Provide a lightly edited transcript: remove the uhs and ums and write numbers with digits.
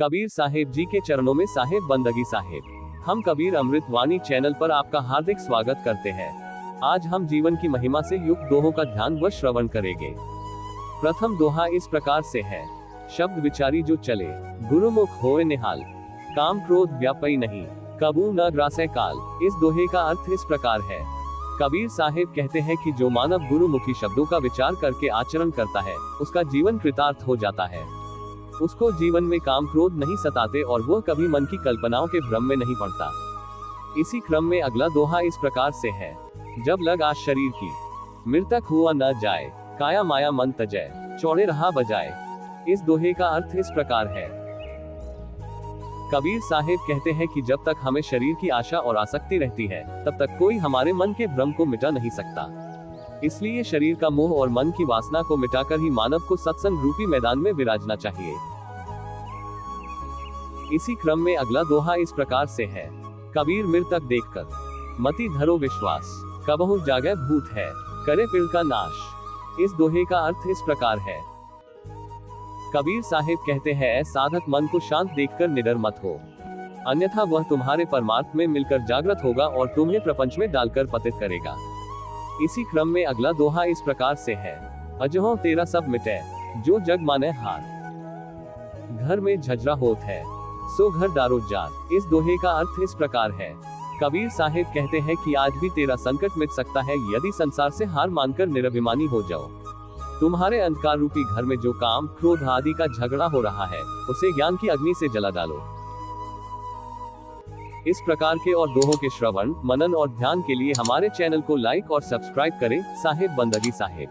कबीर साहेब जी के चरणों में साहेब बंदगी साहेब। हम कबीर अमृत वाणी चैनल पर आपका हार्दिक स्वागत करते हैं। आज हम जीवन की महिमा से युक्त दोहों का ध्यान व श्रवण करेंगे। प्रथम दोहा इस प्रकार से है। शब्द विचारी जो चले, गुरुमुख होए निहाल, काम क्रोध व्यापई नहीं, कबू न ग्रासै काल। इस दोहे का अर्थ इस प्रकार है। कबीर साहेब कहते हैं कि जो मानव गुरुमुखी शब्दों का विचार करके आचरण करता है, उसका जीवन कृतार्थ हो जाता है। उसको जीवन में काम क्रोध नहीं सताते और वह कभी मन की कल्पनाओं के भ्रम में नहीं पड़ता। इसी क्रम में अगला दोहा इस प्रकार से है। जब लग आस शरीर की, मृतक हुआ न जाए, काया माया मन तजय, चौड़े रहा बजाए। इस दोहे का अर्थ इस प्रकार है। कबीर साहेब कहते हैं कि जब तक हमें शरीर की आशा और आसक्ति रहती है, तब तक कोई हमारे मन के भ्रम को मिटा नहीं सकता। इसलिए शरीर का मोह और मन की वासना को मिटाकर ही मानव को सत्संग रूपी मैदान में विराजना चाहिए। इसी क्रम में अगला दोहा इस प्रकार से है। कबीर मृतक देखकर, मति धरो विश्वास, कबहु जागे भूत है, करे पीड़ का नाश। इस दोहे का अर्थ इस प्रकार है। कबीर साहेब कहते हैं, साधक मन को शांत देखकर निडर मत हो, अन्यथा वह तुम्हारे परमार्थ में मिलकर जागृत होगा और तुम्हें प्रपंच में डालकर पतित करेगा। इसी क्रम में अगला दोहा इस प्रकार से है। अजहो तेरा सब मिटे, जो जग माने हार, घर में झजरा होत है, सो घर डारो जार। इस दोहे का अर्थ इस प्रकार है। कबीर साहेब कहते हैं कि आज भी तेरा संकट मिट सकता है यदि संसार से हार मानकर निरभिमानी हो जाओ। तुम्हारे अंधकार रूपी घर में जो काम क्रोध आदि का झगड़ा हो रहा है, उसे ज्ञान की अग्नि से जला डालो। इस प्रकार के और दोहों के श्रवण, मनन और ध्यान के लिए हमारे चैनल को लाइक और सब्सक्राइब करें। साहेब बंदगी साहेब।